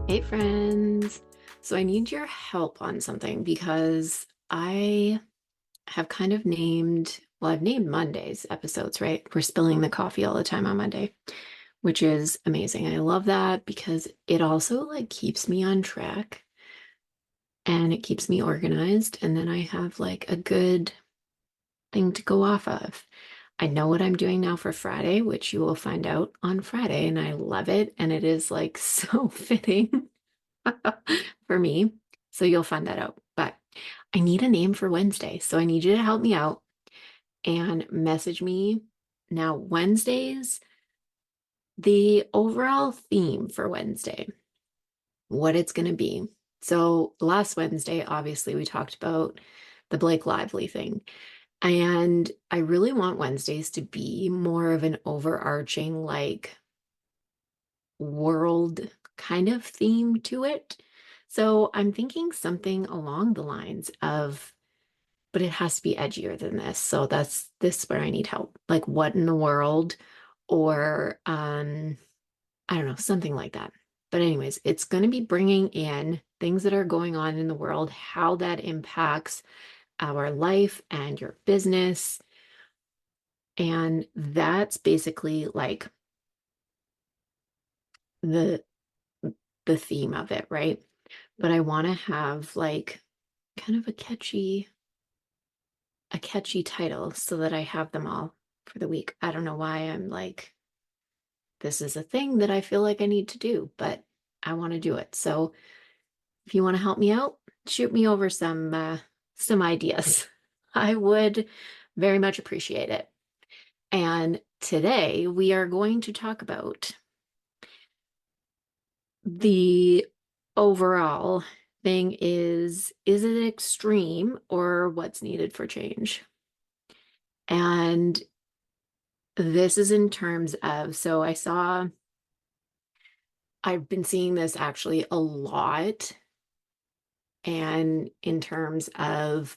Hey friends. So I need your help on something because I have kind of I've named Monday's episodes, right? We're spilling the coffee all the time on Monday, which is amazing. I love that because it also like keeps me on track and it keeps me organized. And then I have like a good thing to go off of. I know what I'm doing now for Friday, which you will find out on Friday, and I love it. And it is like so fitting for me. So you'll find that out. But I need a name for Wednesday. So I need you to help me out and message me. Now, Wednesdays, the overall theme for Wednesday, what it's going to be. So last Wednesday, obviously, we talked about the Blake Lively thing. And I really want Wednesdays to be more of an overarching, like, world kind of theme to it. So I'm thinking something along the lines of, but it has to be edgier than this. So that's this where I need help. Like what in the world? Or I don't know, something like that. But anyways, it's going to be bringing in things that are going on in the world, how that impacts our life and your business. And that's basically like the the theme of it, right? But I want to have like kind of a catchy title so that I have them all for the week. I don't know why I'm like, this is a thing that I feel like I need to do, but I want to do it. So if you want to help me out, shoot me over some ideas. I would very much appreciate it. And today we are going to talk about the overall thing is it extreme or what's needed for change? And this is in terms of, so I've been seeing this actually a lot. And in terms of,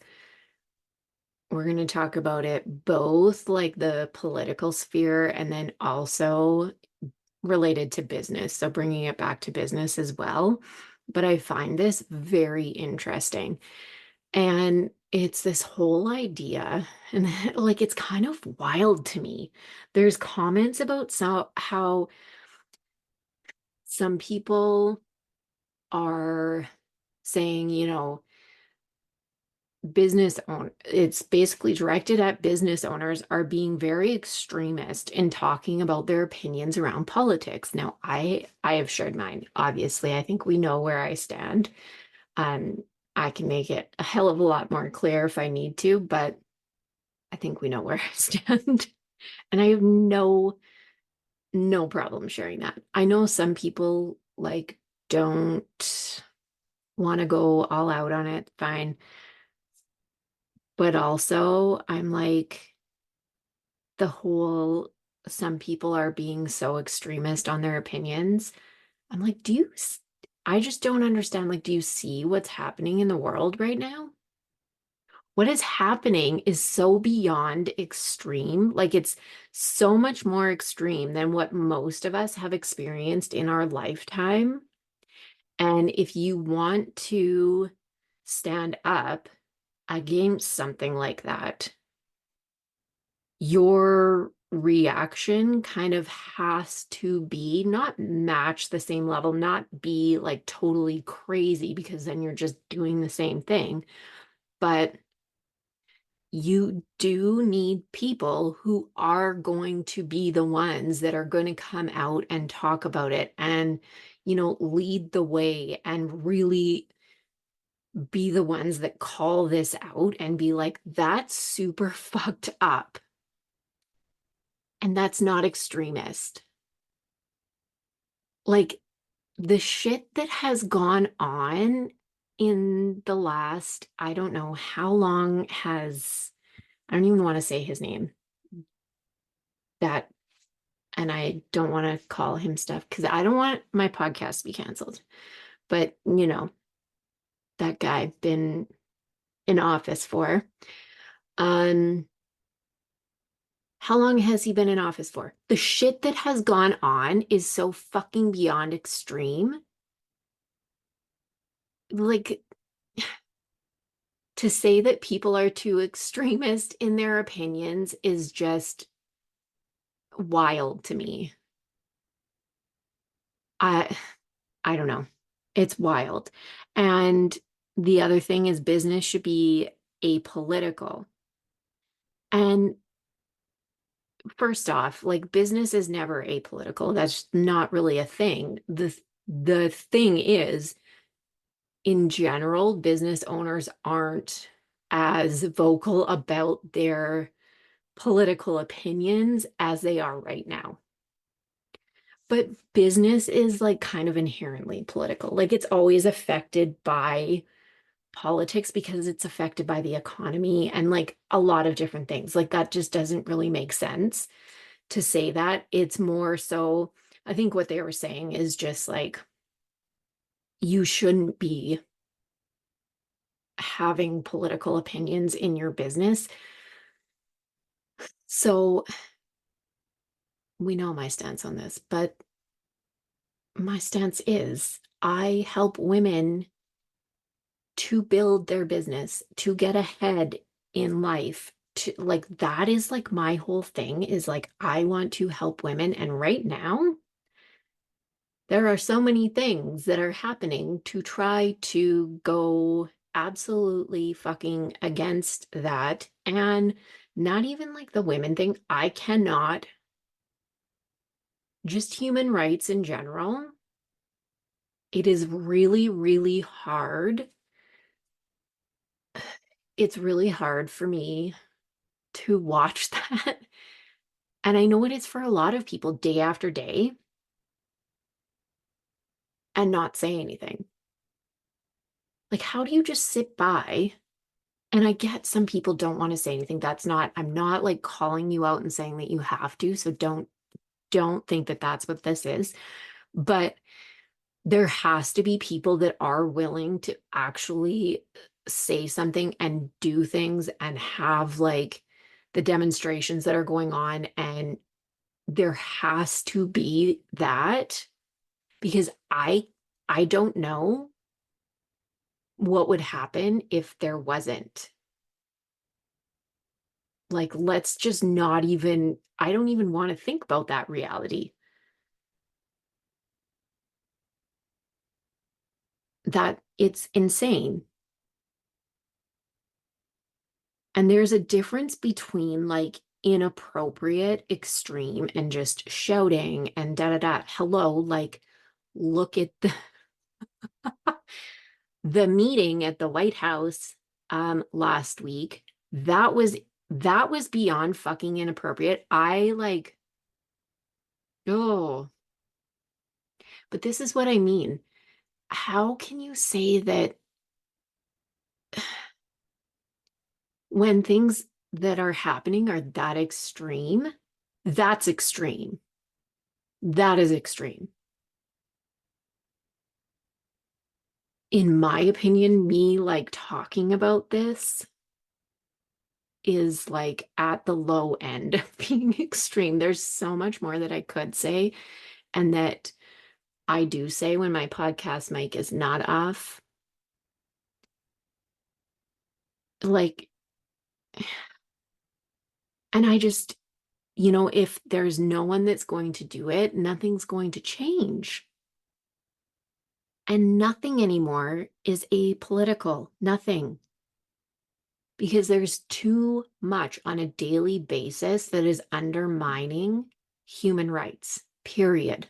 we're going to talk about it both like the political sphere and then also related to business. So bringing it back to business as well. But I find this very interesting. And it's this whole idea, and like it's kind of wild to me. There's comments about how some people are saying, it's basically directed at business owners are being very extremist in talking about their opinions around politics. Now, I have shared mine. Obviously, I think we know where I stand. Um, I can make it a hell of a lot more clear if I need to, but I think we know where I stand. And I have no problem sharing that. I know some people like don't want to go all out on it, fine. But also, I'm like, the whole some people are being so extremist on their opinions. I'm like, I just don't understand. Like, do you see what's happening in the world right now? What is happening is so beyond extreme. Like, it's so much more extreme than what most of us have experienced in our lifetime. And if you want to stand up against something like that, your reaction kind of has to be not match the same level, not be like totally crazy because then you're just doing the same thing. But you do need people who are going to be the ones that are going to come out and talk about it and, lead the way and really be the ones that call this out and be like, that's super fucked up. And that's not extremist. Like the shit that has gone on in the last, I don't know how long I don't even want to say his name, that, and I don't want to call him stuff because I don't want my podcast to be canceled. But, that guy been in office for, um, how long has he been in office for? The shit that has gone on is so fucking beyond extreme like to say that people are too extremist in their opinions is just wild to me. I I don't know. It's wild. And the other thing is business should be apolitical. And first off, like business is never apolitical. That's not really a thing. The thing is, in general, business owners aren't as vocal about their political opinions as they are right now. But business is like kind of inherently political. Like it's always affected by politics because it's affected by the economy and like a lot of different things. Like that just doesn't really make sense to say that. It's more so, I think what they were saying is just like you shouldn't be having political opinions in your business. So we know my stance on this, but my stance is I help women to build their business, to get ahead in life. To like that is like my whole thing is like I want to help women. And right now, there are so many things that are happening to try to go absolutely fucking against that. And not even like the women thing. I cannot, just human rights in general. It is really, really hard. It's really hard for me to watch that. And I know it is for a lot of people day after day and not say anything. Like, how do you just sit by? And I get some people don't want to say anything. That's not, I'm not like calling you out and saying that you have to. So don't think that that's what this is. But there has to be people that are willing to actually say something and do things and have like the demonstrations that are going on. And there has to be that because I don't know what would happen if there wasn't. Like, let's just not even, I don't even want to think about that reality. That it's insane. And there's a difference between like inappropriate, extreme, and just shouting and da da da. Hello, like, look at the meeting at the White House last week. That was beyond fucking inappropriate. I like, oh, but this is what I mean. How can you say that when things that are happening are that extreme? That's extreme. That is extreme. In my opinion, me like talking about this is like at the low end of being extreme. There's so much more that I could say and that I do say when my podcast mic is not off. Like, and I just, if there's no one that's going to do it, nothing's going to change. And nothing anymore is apolitical. Nothing. Because there's too much on a daily basis that is undermining human rights, period.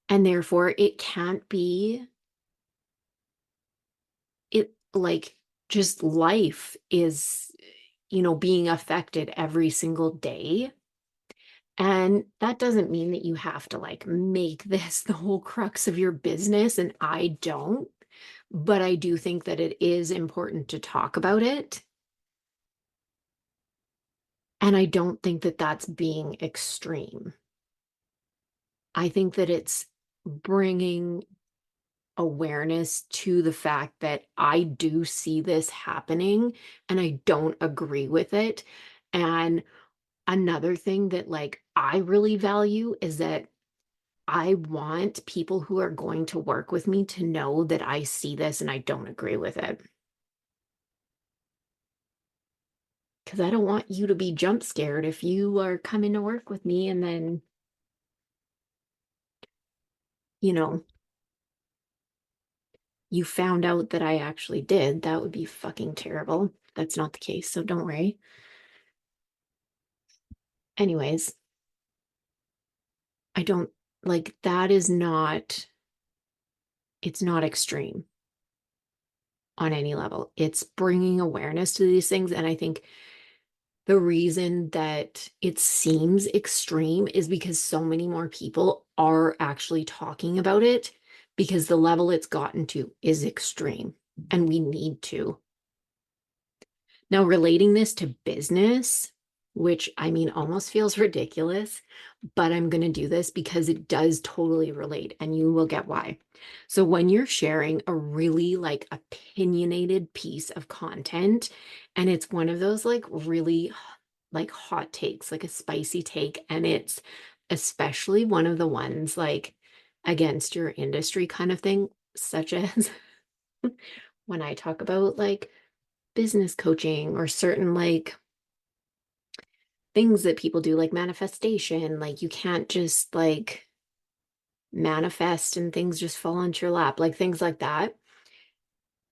And therefore, it can't be it like just life is, being affected every single day. And that doesn't mean that you have to like make this the whole crux of your business. And I don't, but I do think that it is important to talk about it. And I don't think that that's being extreme. I think that it's bringing awareness to the fact that I do see this happening and I don't agree with it. And another thing that like I really value is that I want people who are going to work with me to know that I see this and I don't agree with it. Because I don't want you to be jump scared if you are coming to work with me and then, you know, you found out that I actually did. That would be fucking terrible. That's not the case, so don't worry. Anyways, I don't like that is not, it's not extreme on any level. It's bringing awareness to these things. And I think the reason that it seems extreme is because so many more people are actually talking about it because the level it's gotten to is extreme and we need to. Now, relating this to business, which I mean almost feels ridiculous, but I'm going to do this because it does totally relate and you will get why. So, when you're sharing a really like opinionated piece of content, and it's one of those like really like hot takes, like a spicy take, and it's especially one of the ones like against your industry kind of thing, such as when I talk about like business coaching or certain like things that people do, like manifestation. Like you can't just like manifest and things just fall into your lap, like things like that.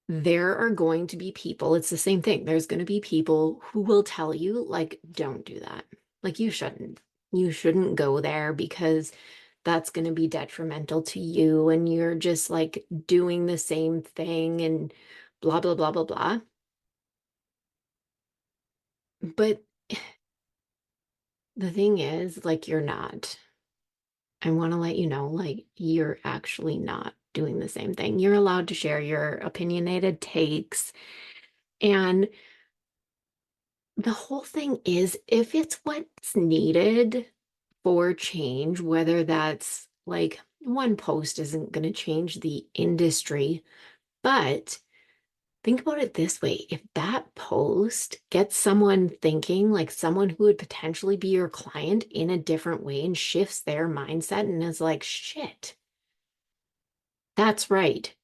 There are going to be people, it's the same thing. There's going to be people who will tell you, like, don't do that. Like, you shouldn't. You shouldn't go there because that's going to be detrimental to you. And you're just like doing the same thing and blah, blah, blah, blah, blah. But the thing is, like, you're not. I want to let you know, like, you're actually not doing the same thing. You're allowed to share your opinionated takes. And the whole thing is, if it's what's needed for change, whether that's like one post isn't going to change the industry, but think about it this way. If that post gets someone thinking, like someone who would potentially be your client in a different way and shifts their mindset and is like, shit, that's right.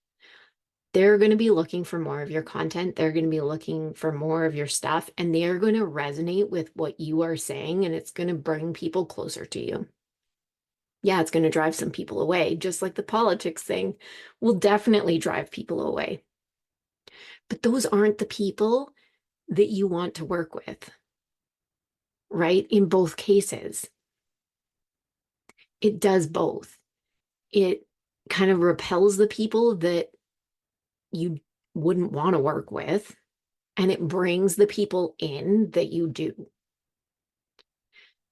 They're going to be looking for more of your content. They're going to be looking for more of your stuff, and they are going to resonate with what you are saying, and it's going to bring people closer to you. Yeah, it's going to drive some people away, just like the politics thing will definitely drive people away. But those aren't the people that you want to work with, right? In both cases, it does both. It kind of repels the people that you wouldn't want to work with, and it brings the people in that you do.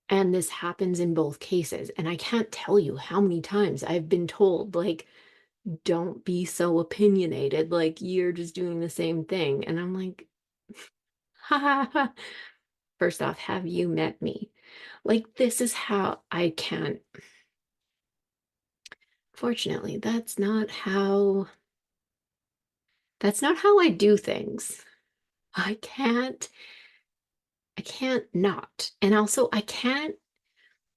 And this happens in both cases. And I can't tell you how many times I've been told, like, don't be so opinionated. Like, you're just doing the same thing. And I'm like, ha ha ha. First off, have you met me? Like, this is how I can't. Fortunately, that's not how I do things. I can't, I can't not. And also, I can't.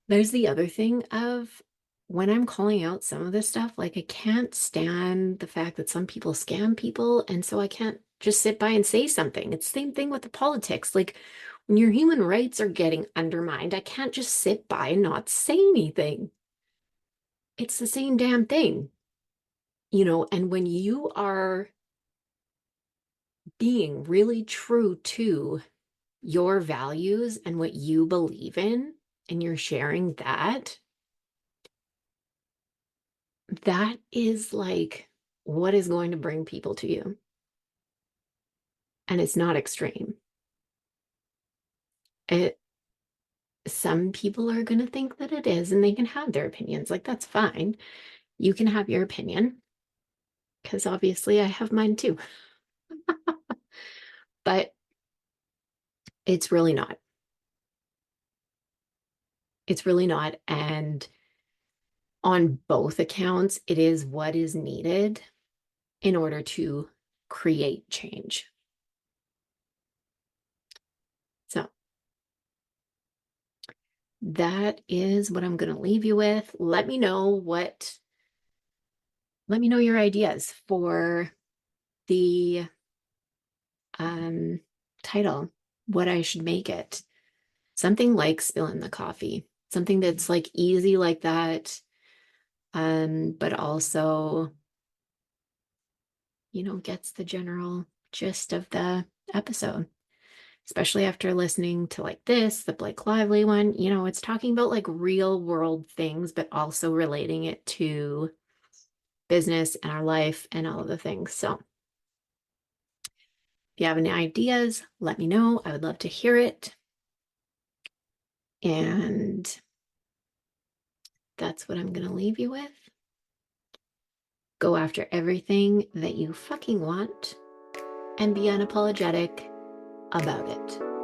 There's the other thing of when I'm calling out some of this stuff, like I can't stand the fact that some people scam people. And so I can't just sit by and say something. It's the same thing with the politics. Like when your human rights are getting undermined, I can't just sit by and not say anything. It's the same damn thing, and when you are being really true to your values and what you believe in, and you're sharing that, that is like what is going to bring people to you. And it's not extreme. It Some people are going to think that it is and they can have their opinions. Like that's fine. You can have your opinion because obviously I have mine too. But it's really not. It's really not. And on both accounts, it is what is needed in order to create change. So that is what I'm going to leave you with. Let me know your ideas for the um, title, what I should make it. Something like spilling the coffee, something that's like easy like that, but also, gets the general gist of the episode. Especially after listening to like this, the Blake Lively one, it's talking about like real world things, but also relating it to business and our life and all of the things. So if you have any ideas, let me know. I would love to hear it. And that's what I'm going to leave you with. Go after everything that you fucking want and be unapologetic about it.